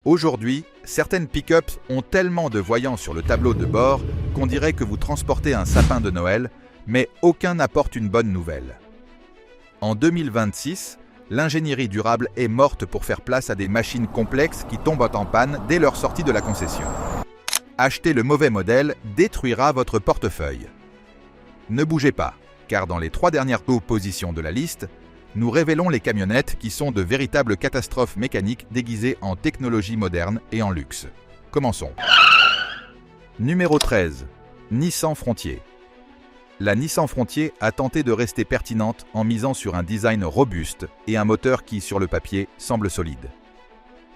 Aujourd'hui, certaines pick-ups ont tellement de voyants sur le tableau de bord qu'on dirait que vous transportez un sapin de Noël, mais aucun n'apporte une bonne nouvelle. En 2026, l'ingénierie durable est morte pour faire place à des machines complexes qui tombent en panne dès leur sortie de la concession. Acheter le mauvais modèle détruira votre portefeuille. Ne bougez pas, car dans les 3 dernières positions de la liste, nous révélons les camionnettes qui sont de véritables catastrophes mécaniques déguisées en technologie moderne et en luxe. Commençons. Numéro 13. Nissan Frontier. La Nissan Frontier a tenté de rester pertinente en misant sur un design robuste et un moteur qui, sur le papier, semble solide.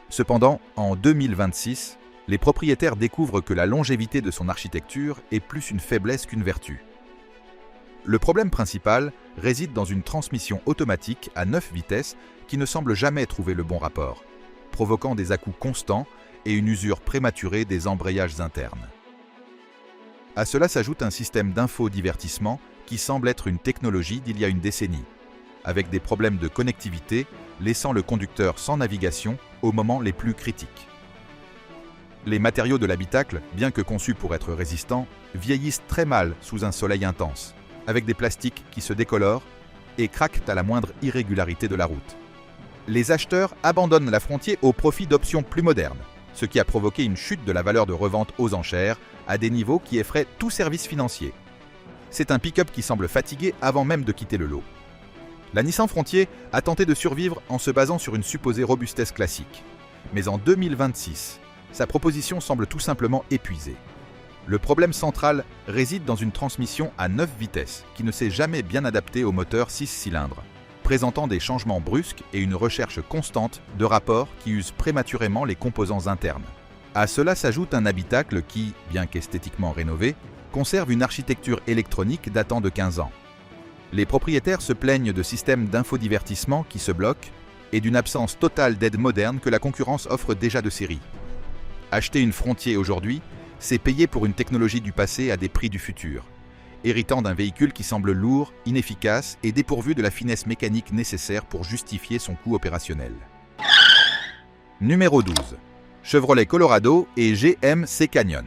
Cependant, en 2026, les propriétaires découvrent que la longévité de son architecture est plus une faiblesse qu'une vertu. Le problème principal réside dans une transmission automatique à 9 vitesses qui ne semble jamais trouver le bon rapport, provoquant des à-coups constants et une usure prématurée des embrayages internes. À cela s'ajoute un système d'infodivertissement qui semble être une technologie d'il y a une décennie, avec des problèmes de connectivité laissant le conducteur sans navigation aux moments les plus critiques. Les matériaux de l'habitacle, bien que conçus pour être résistants, vieillissent très mal sous un soleil intense, avec des plastiques qui se décolorent et craquent à la moindre irrégularité de la route. Les acheteurs abandonnent la Frontier au profit d'options plus modernes, ce qui a provoqué une chute de la valeur de revente aux enchères à des niveaux qui effraient tout service financier. C'est un pick-up qui semble fatigué avant même de quitter le lot. La Nissan Frontier a tenté de survivre en se basant sur une supposée robustesse classique. Mais en 2026, sa proposition semble tout simplement épuisée. Le problème central réside dans une transmission à 9 vitesses qui ne s'est jamais bien adaptée au moteur 6 cylindres, présentant des changements brusques et une recherche constante de rapports qui usent prématurément les composants internes. À cela s'ajoute un habitacle qui, bien qu'esthétiquement rénové, conserve une architecture électronique datant de 15 ans. Les propriétaires se plaignent de systèmes d'infodivertissement qui se bloquent et d'une absence totale d'aide moderne que la concurrence offre déjà de série. Acheter une Frontier aujourd'hui, c'est payer pour une technologie du passé à des prix du futur, héritant d'un véhicule qui semble lourd, inefficace et dépourvu de la finesse mécanique nécessaire pour justifier son coût opérationnel. Numéro 12. Chevrolet Colorado et GMC Canyon.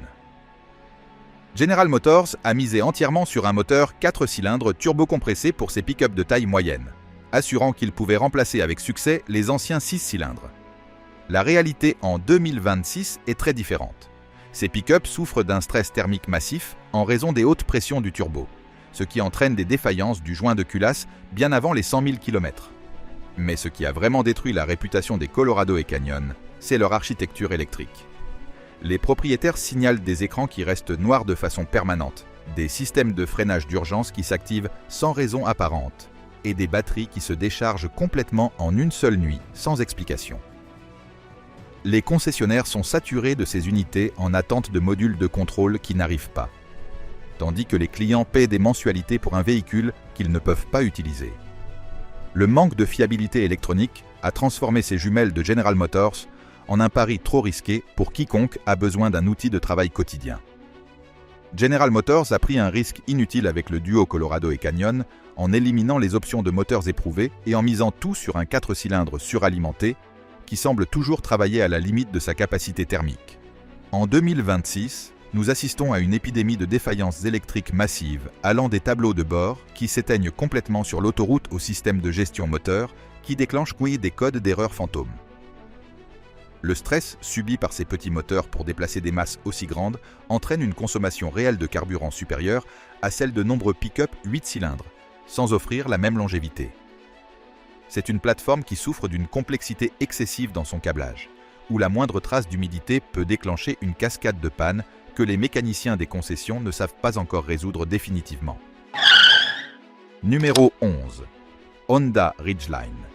General Motors a misé entièrement sur un moteur 4 cylindres turbocompressé pour ses pick-up de taille moyenne, assurant qu'il pouvait remplacer avec succès les anciens 6 cylindres. La réalité en 2026 est très différente. Ces pick-up souffrent d'un stress thermique massif en raison des hautes pressions du turbo, ce qui entraîne des défaillances du joint de culasse bien avant les 100 000 km. Mais ce qui a vraiment détruit la réputation des Colorado et Canyon, c'est leur architecture électrique. Les propriétaires signalent des écrans qui restent noirs de façon permanente, des systèmes de freinage d'urgence qui s'activent sans raison apparente, et des batteries qui se déchargent complètement en une seule nuit, sans explication. Les concessionnaires sont saturés de ces unités en attente de modules de contrôle qui n'arrivent pas, tandis que les clients paient des mensualités pour un véhicule qu'ils ne peuvent pas utiliser. Le manque de fiabilité électronique a transformé ces jumelles de General Motors en un pari trop risqué pour quiconque a besoin d'un outil de travail quotidien. General Motors a pris un risque inutile avec le duo Colorado et Canyon en éliminant les options de moteurs éprouvés et en misant tout sur un 4 cylindres suralimenté qui semble toujours travailler à la limite de sa capacité thermique. En 2026, nous assistons à une épidémie de défaillances électriques massives allant des tableaux de bord qui s'éteignent complètement sur l'autoroute au système de gestion moteur qui déclenche des codes d'erreur fantômes. Le stress subi par ces petits moteurs pour déplacer des masses aussi grandes entraîne une consommation réelle de carburant supérieure à celle de nombreux pick-up 8 cylindres, sans offrir la même longévité. C'est une plateforme qui souffre d'une complexité excessive dans son câblage, où la moindre trace d'humidité peut déclencher une cascade de pannes que les mécaniciens des concessions ne savent pas encore résoudre définitivement. Numéro 11. Honda Ridgeline.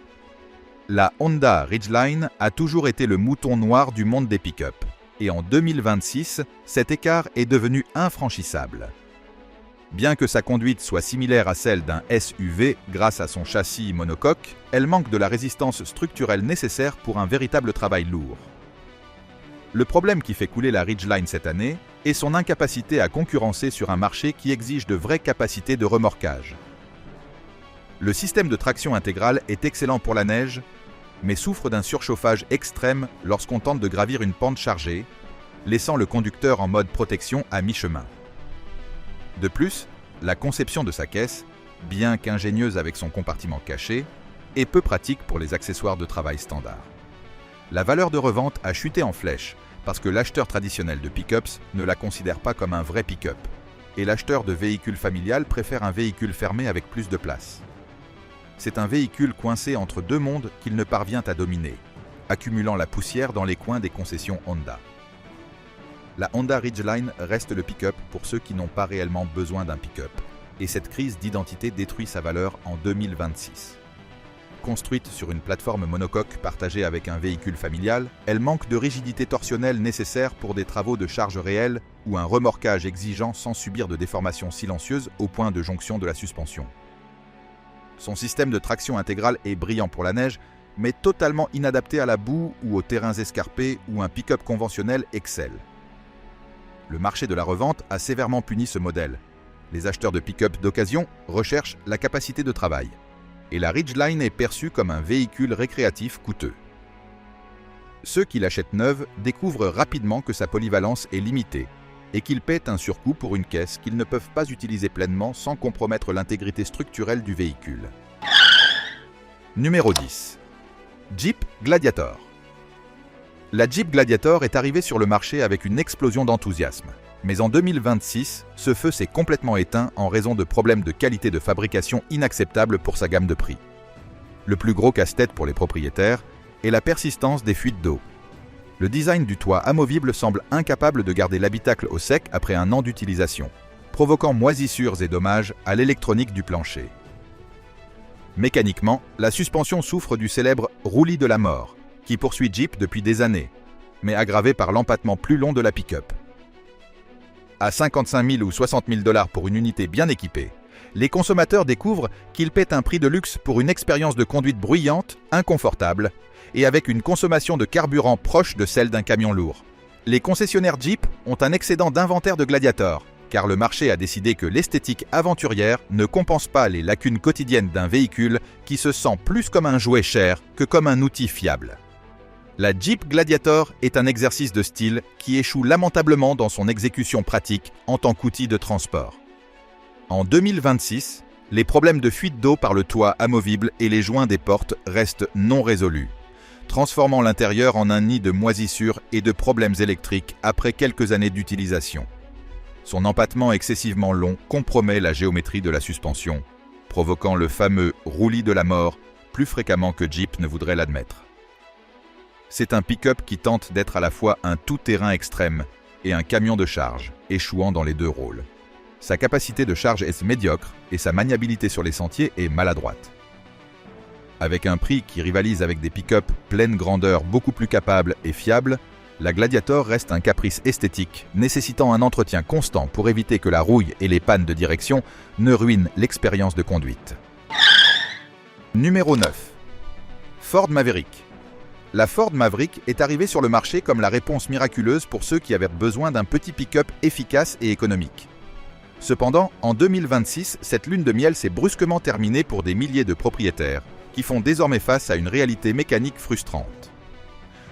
La Honda Ridgeline a toujours été le mouton noir du monde des pick-up, et en 2026, cet écart est devenu infranchissable. Bien que sa conduite soit similaire à celle d'un SUV grâce à son châssis monocoque, elle manque de la résistance structurelle nécessaire pour un véritable travail lourd. Le problème qui fait couler la Ridgeline cette année est son incapacité à concurrencer sur un marché qui exige de vraies capacités de remorquage. Le système de traction intégrale est excellent pour la neige, mais souffre d'un surchauffage extrême lorsqu'on tente de gravir une pente chargée, laissant le conducteur en mode protection à mi-chemin. De plus, la conception de sa caisse, bien qu'ingénieuse avec son compartiment caché, est peu pratique pour les accessoires de travail standard. La valeur de revente a chuté en flèche parce que l'acheteur traditionnel de pick-ups ne la considère pas comme un vrai pick-up, et l'acheteur de véhicules familial préfère un véhicule fermé avec plus de place. C'est un véhicule coincé entre deux mondes qu'il ne parvient à dominer, accumulant la poussière dans les coins des concessions Honda. La Honda Ridgeline reste le pick-up pour ceux qui n'ont pas réellement besoin d'un pick-up, et cette crise d'identité détruit sa valeur en 2026. Construite sur une plateforme monocoque partagée avec un véhicule familial, elle manque de rigidité torsionnelle nécessaire pour des travaux de charge réelle ou un remorquage exigeant sans subir de déformations silencieuses au point de jonction de la suspension. Son système de traction intégrale est brillant pour la neige, mais totalement inadapté à la boue ou aux terrains escarpés où un pick-up conventionnel excelle. Le marché de la revente a sévèrement puni ce modèle. Les acheteurs de pick-up d'occasion recherchent la capacité de travail, et la Ridgeline est perçue comme un véhicule récréatif coûteux. Ceux qui l'achètent neuve découvrent rapidement que sa polyvalence est limitée et qu'ils paient un surcoût pour une caisse qu'ils ne peuvent pas utiliser pleinement sans compromettre l'intégrité structurelle du véhicule. Numéro 10. Jeep Gladiator. La Jeep Gladiator est arrivée sur le marché avec une explosion d'enthousiasme. Mais en 2026, ce feu s'est complètement éteint en raison de problèmes de qualité de fabrication inacceptables pour sa gamme de prix. Le plus gros casse-tête pour les propriétaires est la persistance des fuites d'eau. Le design du toit amovible semble incapable de garder l'habitacle au sec après un an d'utilisation, provoquant moisissures et dommages à l'électronique du plancher. Mécaniquement, la suspension souffre du célèbre roulis de la mort, qui poursuit Jeep depuis des années, mais aggravé par l'empattement plus long de la pick-up. À 55 000 ou 60 000 $ pour une unité bien équipée, les consommateurs découvrent qu'ils paient un prix de luxe pour une expérience de conduite bruyante, inconfortable, et avec une consommation de carburant proche de celle d'un camion lourd. Les concessionnaires Jeep ont un excédent d'inventaire de Gladiator, car le marché a décidé que l'esthétique aventurière ne compense pas les lacunes quotidiennes d'un véhicule qui se sent plus comme un jouet cher que comme un outil fiable. La Jeep Gladiator est un exercice de style qui échoue lamentablement dans son exécution pratique en tant qu'outil de transport. En 2026, les problèmes de fuite d'eau par le toit amovible et les joints des portes restent non résolus, transformant l'intérieur en un nid de moisissures et de problèmes électriques après quelques années d'utilisation. Son empattement excessivement long compromet la géométrie de la suspension, provoquant le fameux roulis de la mort plus fréquemment que Jeep ne voudrait l'admettre. C'est un pick-up qui tente d'être à la fois un tout-terrain extrême et un camion de charge, échouant dans les deux rôles. Sa capacité de charge est médiocre et sa maniabilité sur les sentiers est maladroite. Avec un prix qui rivalise avec des pick-up pleine grandeur beaucoup plus capables et fiables, la Gladiator reste un caprice esthétique nécessitant un entretien constant pour éviter que la rouille et les pannes de direction ne ruinent l'expérience de conduite. Numéro 9. Ford Maverick. La Ford Maverick est arrivée sur le marché comme la réponse miraculeuse pour ceux qui avaient besoin d'un petit pick-up efficace et économique. Cependant, en 2026, cette lune de miel s'est brusquement terminée pour des milliers de propriétaires, qui font désormais face à une réalité mécanique frustrante.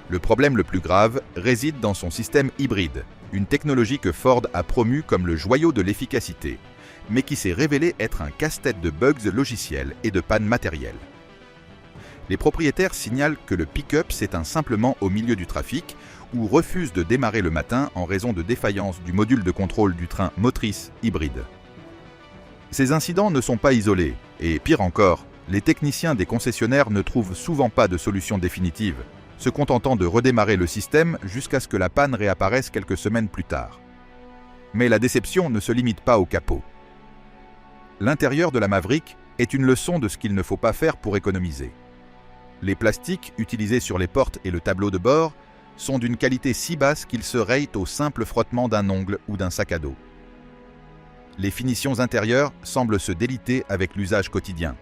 Le problème le plus grave réside dans son système hybride, une technologie que Ford a promue comme le joyau de l'efficacité, mais qui s'est révélé être un casse-tête de bugs logiciels et de pannes matérielles. Les propriétaires signalent que le pick-up s'éteint simplement au milieu du trafic ou refuse de démarrer le matin en raison de défaillance du module de contrôle du train motrice hybride. Ces incidents ne sont pas isolés, et pire encore, les techniciens des concessionnaires ne trouvent souvent pas de solution définitive, se contentant de redémarrer le système jusqu'à ce que la panne réapparaisse quelques semaines plus tard. Mais la déception ne se limite pas au capot. L'intérieur de la Maverick est une leçon de ce qu'il ne faut pas faire pour économiser. Les plastiques utilisés sur les portes et le tableau de bord sont d'une qualité si basse qu'ils se rayent au simple frottement d'un ongle ou d'un sac à dos. Les finitions intérieures semblent se déliter avec l'usage quotidien.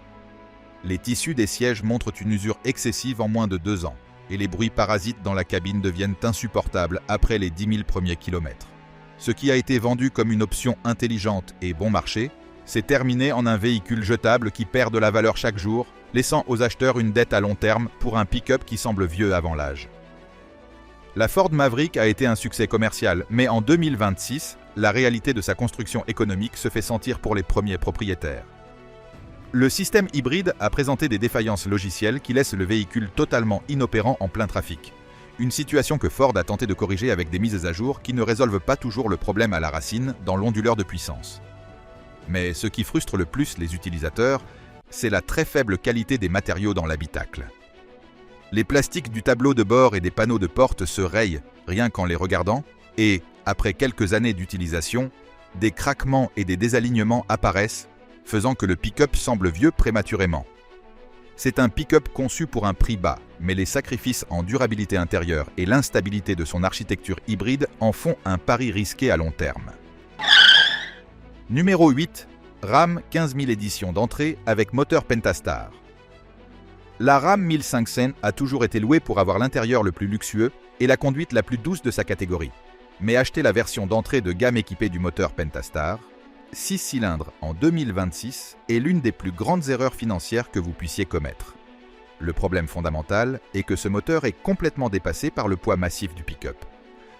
Les tissus des sièges montrent une usure excessive en moins de 2 ans, et les bruits parasites dans la cabine deviennent insupportables après les 10 000 premiers kilomètres. Ce qui a été vendu comme une option intelligente et bon marché s'est terminé en un véhicule jetable qui perd de la valeur chaque jour laissant aux acheteurs une dette à long terme pour un pick-up qui semble vieux avant l'âge. La Ford Maverick a été un succès commercial, mais en 2026, la réalité de sa construction économique se fait sentir pour les premiers propriétaires. Le système hybride a présenté des défaillances logicielles qui laissent le véhicule totalement inopérant en plein trafic. Une situation que Ford a tenté de corriger avec des mises à jour qui ne résolvent pas toujours le problème à la racine dans l'onduleur de puissance. Mais ce qui frustre le plus les utilisateurs, c'est la très faible qualité des matériaux dans l'habitacle. Les plastiques du tableau de bord et des panneaux de porte se rayent rien qu'en les regardant et, après quelques années d'utilisation, des craquements et des désalignements apparaissent, faisant que le pick-up semble vieux prématurément. C'est un pick-up conçu pour un prix bas, mais les sacrifices en durabilité intérieure et l'instabilité de son architecture hybride en font un pari risqué à long terme. Numéro 8. Ram 15000 édition d'entrée avec moteur Pentastar. La Ram 1500 a toujours été louée pour avoir l'intérieur le plus luxueux et la conduite la plus douce de sa catégorie. Mais acheter la version d'entrée de gamme équipée du moteur Pentastar, 6 cylindres en 2026, est l'une des plus grandes erreurs financières que vous puissiez commettre. Le problème fondamental est que ce moteur est complètement dépassé par le poids massif du pick-up.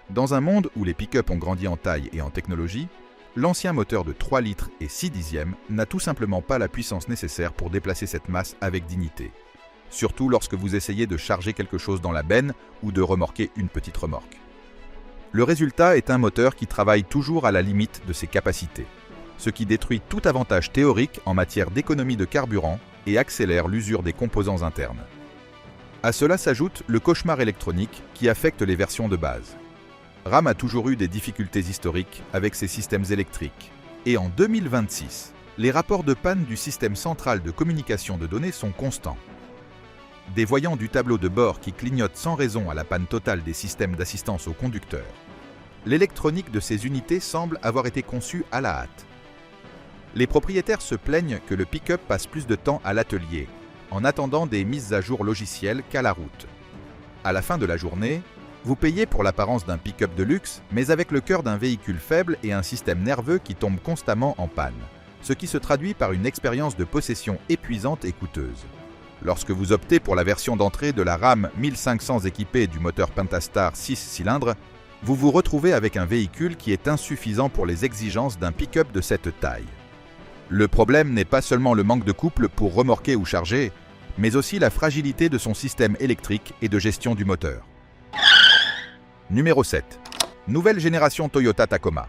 Dans un monde où les pick-up ont grandi en taille et en technologie, l'ancien moteur de 3 litres et 6 dixièmes n'a tout simplement pas la puissance nécessaire pour déplacer cette masse avec dignité. Surtout lorsque vous essayez de charger quelque chose dans la benne ou de remorquer une petite remorque. Le résultat est un moteur qui travaille toujours à la limite de ses capacités, ce qui détruit tout avantage théorique en matière d'économie de carburant et accélère l'usure des composants internes. À cela s'ajoute le cauchemar électronique qui affecte les versions de base. Ram a toujours eu des difficultés historiques avec ses systèmes électriques, et en 2026, les rapports de panne du système central de communication de données sont constants. Des voyants du tableau de bord qui clignotent sans raison à la panne totale des systèmes d'assistance au conducteur. L'électronique de ces unités semble avoir été conçue à la hâte. Les propriétaires se plaignent que le pick-up passe plus de temps à l'atelier, en attendant des mises à jour logicielles qu'à la route. À la fin de la journée, vous payez pour l'apparence d'un pick-up de luxe, mais avec le cœur d'un véhicule faible et un système nerveux qui tombe constamment en panne, ce qui se traduit par une expérience de possession épuisante et coûteuse. Lorsque vous optez pour la version d'entrée de la Ram 1500 équipée du moteur Pentastar 6 cylindres, vous vous retrouvez avec un véhicule qui est insuffisant pour les exigences d'un pick-up de cette taille. Le problème n'est pas seulement le manque de couple pour remorquer ou charger, mais aussi la fragilité de son système électrique et de gestion du moteur. Numéro 7. Nouvelle génération Toyota Tacoma.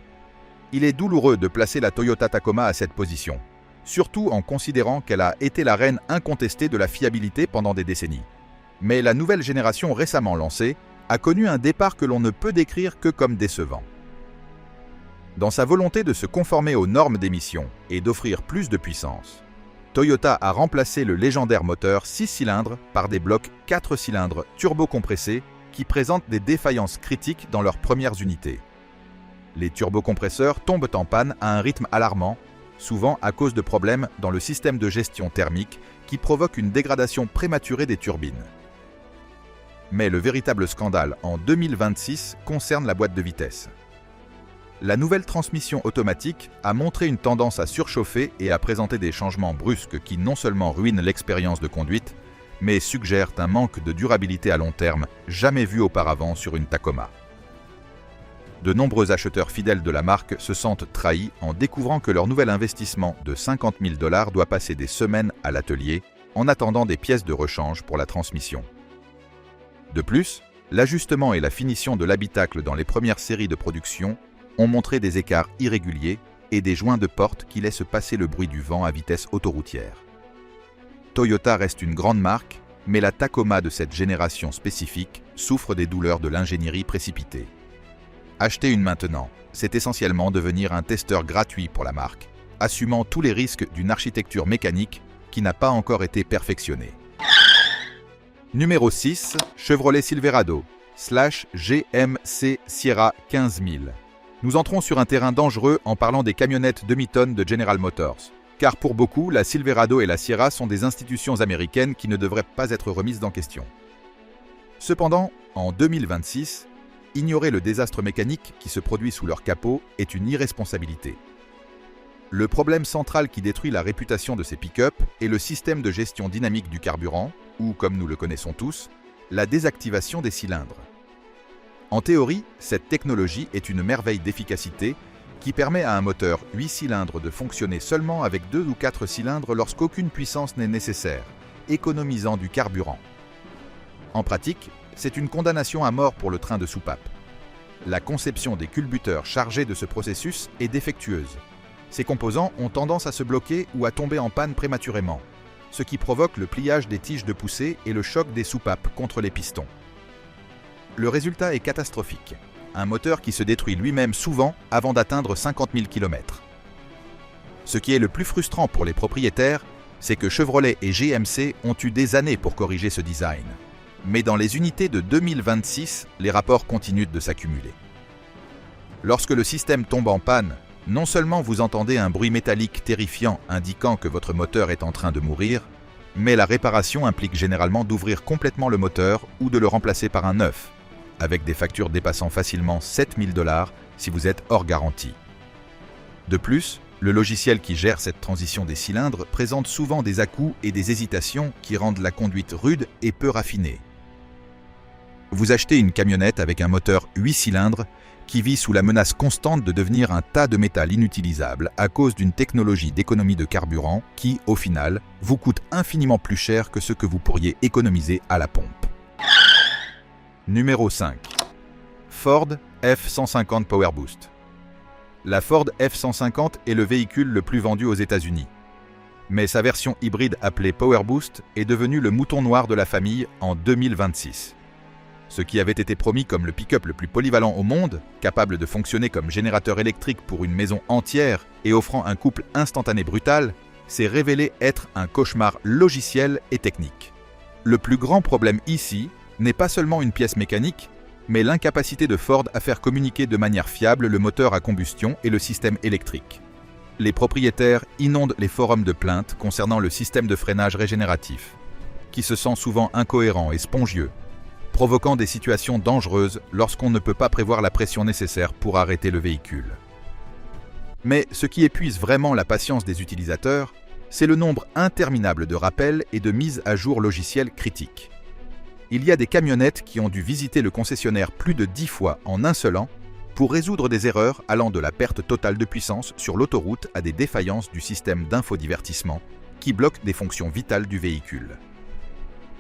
Il est douloureux de placer la Toyota Tacoma à cette position, surtout en considérant qu'elle a été la reine incontestée de la fiabilité pendant des décennies. Mais la nouvelle génération récemment lancée a connu un départ que l'on ne peut décrire que comme décevant. Dans sa volonté de se conformer aux normes d'émission et d'offrir plus de puissance, Toyota a remplacé le légendaire moteur 6 cylindres par des blocs 4 cylindres turbocompressés qui présentent des défaillances critiques dans leurs premières unités. Les turbocompresseurs tombent en panne à un rythme alarmant, souvent à cause de problèmes dans le système de gestion thermique qui provoquent une dégradation prématurée des turbines. Mais le véritable scandale en 2026 concerne la boîte de vitesse. La nouvelle transmission automatique a montré une tendance à surchauffer et à présenter des changements brusques qui non seulement ruinent l'expérience de conduite, mais suggèrent un manque de durabilité à long terme jamais vu auparavant sur une Tacoma. De nombreux acheteurs fidèles de la marque se sentent trahis en découvrant que leur nouvel investissement de 50 000 $ doit passer des semaines à l'atelier en attendant des pièces de rechange pour la transmission. De plus, l'ajustement et la finition de l'habitacle dans les premières séries de production ont montré des écarts irréguliers et des joints de porte qui laissent passer le bruit du vent à vitesse autoroutière. Toyota reste une grande marque, mais la Tacoma de cette génération spécifique souffre des douleurs de l'ingénierie précipitée. Acheter une maintenant, c'est essentiellement devenir un testeur gratuit pour la marque, assumant tous les risques d'une architecture mécanique qui n'a pas encore été perfectionnée. Numéro 6, Chevrolet Silverado / GMC Sierra 15000. Nous entrons sur un terrain dangereux en parlant des camionnettes demi-tonnes de General Motors. Car pour beaucoup, la Silverado et la Sierra sont des institutions américaines qui ne devraient pas être remises en question. Cependant, en 2026, ignorer le désastre mécanique qui se produit sous leur capot est une irresponsabilité. Le problème central qui détruit la réputation de ces pick-up est le système de gestion dynamique du carburant, ou comme nous le connaissons tous, la désactivation des cylindres. En théorie, cette technologie est une merveille d'efficacité qui permet à un moteur 8 cylindres de fonctionner seulement avec 2 ou 4 cylindres lorsqu'aucune puissance n'est nécessaire, économisant du carburant. En pratique, c'est une condamnation à mort pour le train de soupape. La conception des culbuteurs chargés de ce processus est défectueuse. Ces composants ont tendance à se bloquer ou à tomber en panne prématurément, ce qui provoque le pliage des tiges de poussée et le choc des soupapes contre les pistons. Le résultat est catastrophique. Un moteur qui se détruit lui-même souvent avant d'atteindre 50 000 km. Ce qui est le plus frustrant pour les propriétaires, c'est que Chevrolet et GMC ont eu des années pour corriger ce design. Mais dans les unités de 2026, les rapports continuent de s'accumuler. Lorsque le système tombe en panne, non seulement vous entendez un bruit métallique terrifiant indiquant que votre moteur est en train de mourir, mais la réparation implique généralement d'ouvrir complètement le moteur ou de le remplacer par un neuf, avec des factures dépassant facilement 7 000 $ si vous êtes hors garantie. De plus, le logiciel qui gère cette transition des cylindres présente souvent des à-coups et des hésitations qui rendent la conduite rude et peu raffinée. Vous achetez une camionnette avec un moteur 8 cylindres qui vit sous la menace constante de devenir un tas de métal inutilisable à cause d'une technologie d'économie de carburant qui, au final, vous coûte infiniment plus cher que ce que vous pourriez économiser à la pompe. Numéro 5. Ford F-150 PowerBoost. La Ford F-150 est le véhicule le plus vendu aux États-Unis. Mais sa version hybride appelée PowerBoost est devenue le mouton noir de la famille en 2026. Ce qui avait été promis comme le pick-up le plus polyvalent au monde, capable de fonctionner comme générateur électrique pour une maison entière et offrant un couple instantané brutal, s'est révélé être un cauchemar logiciel et technique. Le plus grand problème ici n'est pas seulement une pièce mécanique, mais l'incapacité de Ford à faire communiquer de manière fiable le moteur à combustion et le système électrique. Les propriétaires inondent les forums de plaintes concernant le système de freinage régénératif, qui se sent souvent incohérent et spongieux, provoquant des situations dangereuses lorsqu'on ne peut pas prévoir la pression nécessaire pour arrêter le véhicule. Mais ce qui épuise vraiment la patience des utilisateurs, c'est le nombre interminable de rappels et de mises à jour logicielles critiques. Il y a des camionnettes qui ont dû visiter le concessionnaire plus de 10 fois en un seul an pour résoudre des erreurs allant de la perte totale de puissance sur l'autoroute à des défaillances du système d'infodivertissement qui bloquent des fonctions vitales du véhicule.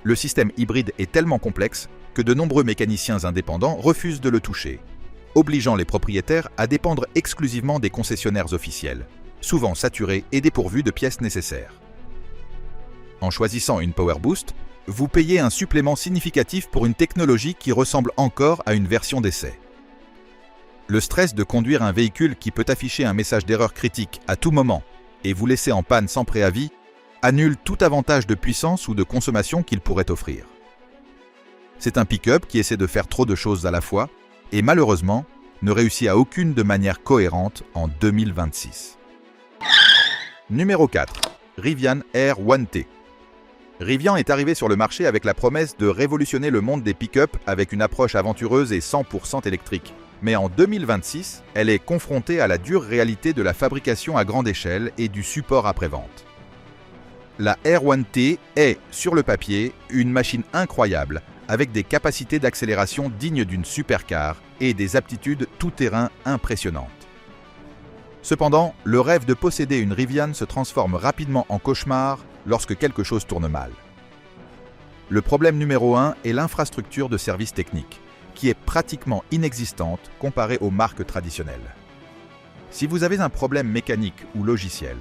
Le système hybride est tellement complexe que de nombreux mécaniciens indépendants refusent de le toucher, obligeant les propriétaires à dépendre exclusivement des concessionnaires officiels, souvent saturés et dépourvus de pièces nécessaires. En choisissant une PowerBoost, vous payez un supplément significatif pour une technologie qui ressemble encore à une version d'essai. Le stress de conduire un véhicule qui peut afficher un message d'erreur critique à tout moment et vous laisser en panne sans préavis annule tout avantage de puissance ou de consommation qu'il pourrait offrir. C'est un pick-up qui essaie de faire trop de choses à la fois et malheureusement ne réussit à aucune de manière cohérente en 2026. Numéro 4. Rivian R1T. Rivian est arrivé sur le marché avec la promesse de révolutionner le monde des pick-up avec une approche aventureuse et 100% électrique. Mais en 2026, elle est confrontée à la dure réalité de la fabrication à grande échelle et du support après-vente. La R1T est, sur le papier, une machine incroyable, avec des capacités d'accélération dignes d'une supercar et des aptitudes tout-terrain impressionnantes. Cependant, le rêve de posséder une Rivian se transforme rapidement en cauchemar lorsque quelque chose tourne mal. Le problème numéro 1 est l'infrastructure de service technique, qui est pratiquement inexistante comparée aux marques traditionnelles. Si vous avez un problème mécanique ou logiciel,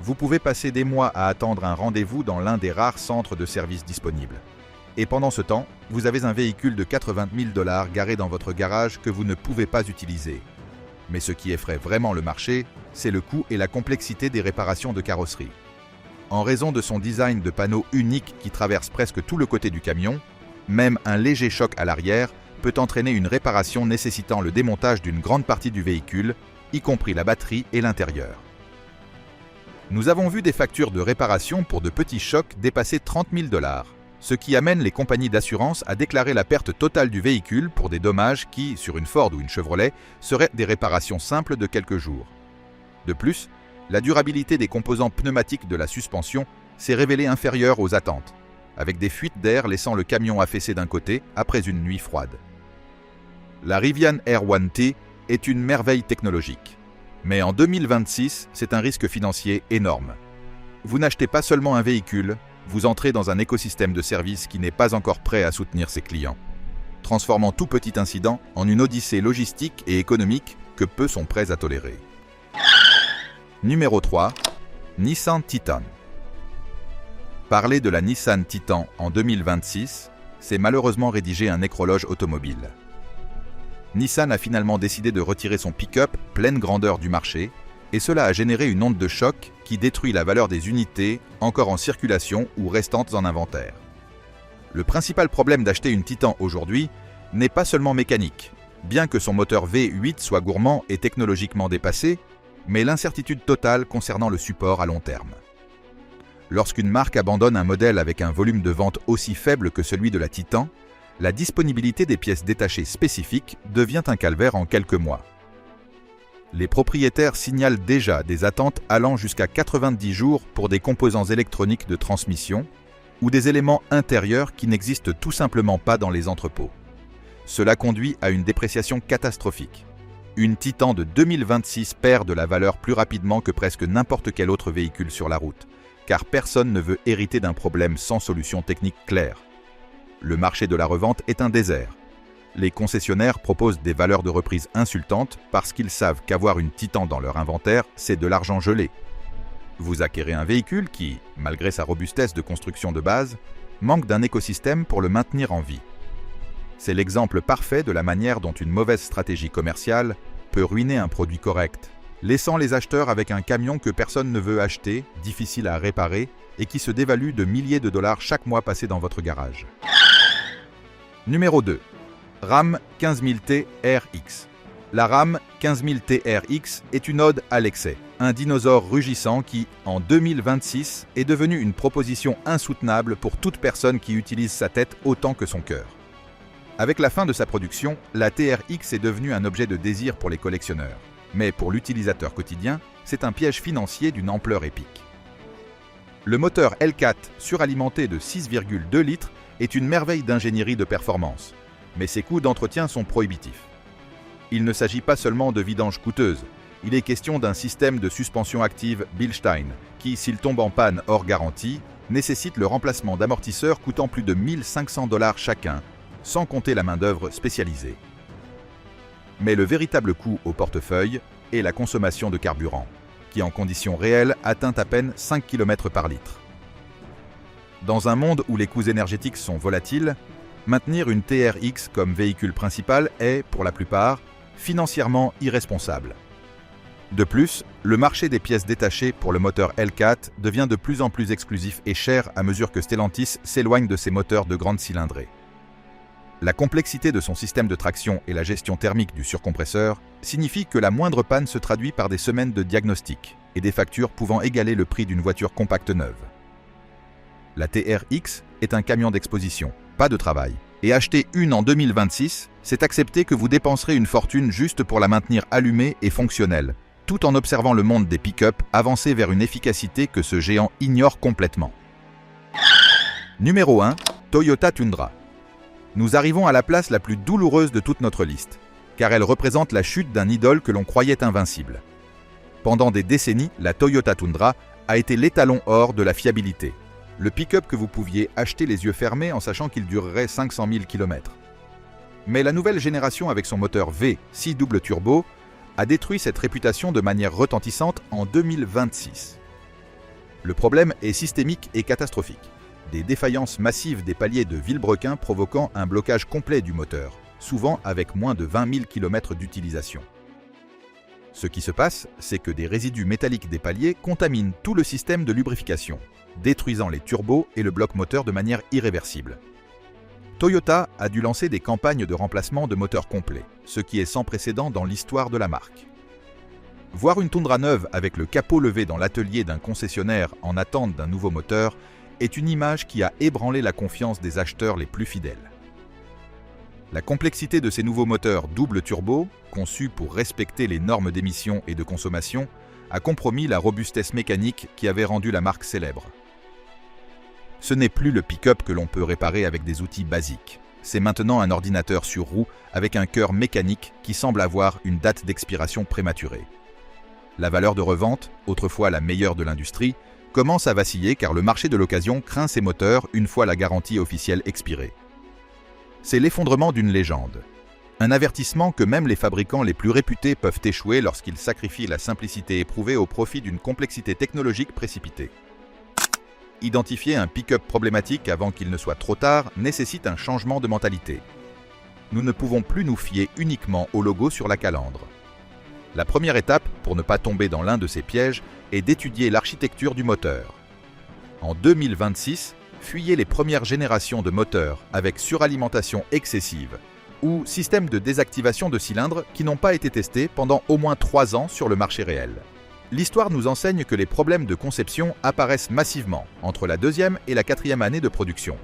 vous pouvez passer des mois à attendre un rendez-vous dans l'un des rares centres de service disponibles. Et pendant ce temps, vous avez un véhicule de 80 000 $ garé dans votre garage que vous ne pouvez pas utiliser. Mais ce qui effraie vraiment le marché, c'est le coût et la complexité des réparations de carrosserie. En raison de son design de panneau unique qui traverse presque tout le côté du camion, même un léger choc à l'arrière peut entraîner une réparation nécessitant le démontage d'une grande partie du véhicule, y compris la batterie et l'intérieur. Nous avons vu des factures de réparation pour de petits chocs dépasser 30 000 $, ce qui amène les compagnies d'assurance à déclarer la perte totale du véhicule pour des dommages qui, sur une Ford ou une Chevrolet, seraient des réparations simples de quelques jours. De plus, la durabilité des composants pneumatiques de la suspension s'est révélée inférieure aux attentes, avec des fuites d'air laissant le camion affaissé d'un côté après une nuit froide. La Rivian R1T est une merveille technologique. Mais en 2026, c'est un risque financier énorme. Vous n'achetez pas seulement un véhicule, vous entrez dans un écosystème de services qui n'est pas encore prêt à soutenir ses clients, transformant tout petit incident en une odyssée logistique et économique que peu sont prêts à tolérer. Numéro 3. Nissan Titan. Parler de la Nissan Titan en 2026, c'est malheureusement rédiger un nécrologe automobile. Nissan a finalement décidé de retirer son pick-up pleine grandeur du marché, et cela a généré une onde de choc qui détruit la valeur des unités encore en circulation ou restantes en inventaire. Le principal problème d'acheter une Titan aujourd'hui n'est pas seulement mécanique, bien que son moteur V8 soit gourmand et technologiquement dépassé, mais l'incertitude totale concernant le support à long terme. Lorsqu'une marque abandonne un modèle avec un volume de vente aussi faible que celui de la Titan, la disponibilité des pièces détachées spécifiques devient un calvaire en quelques mois. Les propriétaires signalent déjà des attentes allant jusqu'à 90 jours pour des composants électroniques de transmission ou des éléments intérieurs qui n'existent tout simplement pas dans les entrepôts. Cela conduit à une dépréciation catastrophique. Une Titan de 2026 perd de la valeur plus rapidement que presque n'importe quel autre véhicule sur la route, car personne ne veut hériter d'un problème sans solution technique claire. Le marché de la revente est un désert. Les concessionnaires proposent des valeurs de reprise insultantes parce qu'ils savent qu'avoir une Titan dans leur inventaire, c'est de l'argent gelé. Vous acquérez un véhicule qui, malgré sa robustesse de construction de base, manque d'un écosystème pour le maintenir en vie. C'est l'exemple parfait de la manière dont une mauvaise stratégie commerciale peut ruiner un produit correct, laissant les acheteurs avec un camion que personne ne veut acheter, difficile à réparer et qui se dévalue de milliers de dollars chaque mois passé dans votre garage. Numéro 2. Ram 15000T RX. La Ram 15000T RX est une ode à l'excès, un dinosaure rugissant qui, en 2026, est devenu une proposition insoutenable pour toute personne qui utilise sa tête autant que son cœur. Avec la fin de sa production, la TRX est devenue un objet de désir pour les collectionneurs. Mais pour l'utilisateur quotidien, c'est un piège financier d'une ampleur épique. Le moteur L4 suralimenté de 6,2 litres est une merveille d'ingénierie de performance, mais ses coûts d'entretien sont prohibitifs. Il ne s'agit pas seulement de vidanges coûteuses, il est question d'un système de suspension active Bilstein qui, s'il tombe en panne hors garantie, nécessite le remplacement d'amortisseurs coûtant plus de 1500 $ chacun, sans compter la main-d'œuvre spécialisée. Mais le véritable coût au portefeuille est la consommation de carburant, qui en conditions réelles atteint à peine 5 km par litre. Dans un monde où les coûts énergétiques sont volatiles, maintenir une TRX comme véhicule principal est, pour la plupart, financièrement irresponsable. De plus, le marché des pièces détachées pour le moteur L4 devient de plus en plus exclusif et cher à mesure que Stellantis s'éloigne de ses moteurs de grande cylindrée. La complexité de son système de traction et la gestion thermique du surcompresseur signifient que la moindre panne se traduit par des semaines de diagnostic et des factures pouvant égaler le prix d'une voiture compacte neuve. La TRX est un camion d'exposition, pas de travail. Et acheter une en 2026, c'est accepter que vous dépenserez une fortune juste pour la maintenir allumée et fonctionnelle, tout en observant le monde des pick-up avancer vers une efficacité que ce géant ignore complètement. Numéro 1. Toyota Tundra. Nous arrivons à la place la plus douloureuse de toute notre liste, car elle représente la chute d'un idole que l'on croyait invincible. Pendant des décennies, la Toyota Tundra a été l'étalon or de la fiabilité. Le pick-up que vous pouviez acheter les yeux fermés en sachant qu'il durerait 500 000 km. Mais la nouvelle génération avec son moteur V6 double turbo a détruit cette réputation de manière retentissante en 2026. Le problème est systémique et catastrophique. Des défaillances massives des paliers de Vilebrequin provoquant un blocage complet du moteur, souvent avec moins de 20 000 km d'utilisation. Ce qui se passe, c'est que des résidus métalliques des paliers contaminent tout le système de lubrification, détruisant les turbos et le bloc moteur de manière irréversible. Toyota a dû lancer des campagnes de remplacement de moteurs complets, ce qui est sans précédent dans l'histoire de la marque. Voir une Tundra neuve avec le capot levé dans l'atelier d'un concessionnaire en attente d'un nouveau moteur est une image qui a ébranlé la confiance des acheteurs les plus fidèles. La complexité de ces nouveaux moteurs double turbo, conçus pour respecter les normes d'émission et de consommation, a compromis la robustesse mécanique qui avait rendu la marque célèbre. Ce n'est plus le pick-up que l'on peut réparer avec des outils basiques. C'est maintenant un ordinateur sur roue avec un cœur mécanique qui semble avoir une date d'expiration prématurée. La valeur de revente, autrefois la meilleure de l'industrie, commence à vaciller car le marché de l'occasion craint ces moteurs une fois la garantie officielle expirée. C'est l'effondrement d'une légende. Un avertissement que même les fabricants les plus réputés peuvent échouer lorsqu'ils sacrifient la simplicité éprouvée au profit d'une complexité technologique précipitée. Identifier un pick-up problématique avant qu'il ne soit trop tard nécessite un changement de mentalité. Nous ne pouvons plus nous fier uniquement au logo sur la calandre. La première étape, pour ne pas tomber dans l'un de ces pièges, est d'étudier l'architecture du moteur. En 2026, fuyez les premières générations de moteurs avec suralimentation excessive ou système de désactivation de cylindres qui n'ont pas été testés pendant au moins 3 ans sur le marché réel. L'histoire nous enseigne que les problèmes de conception apparaissent massivement entre la 2e et la 4e année de production.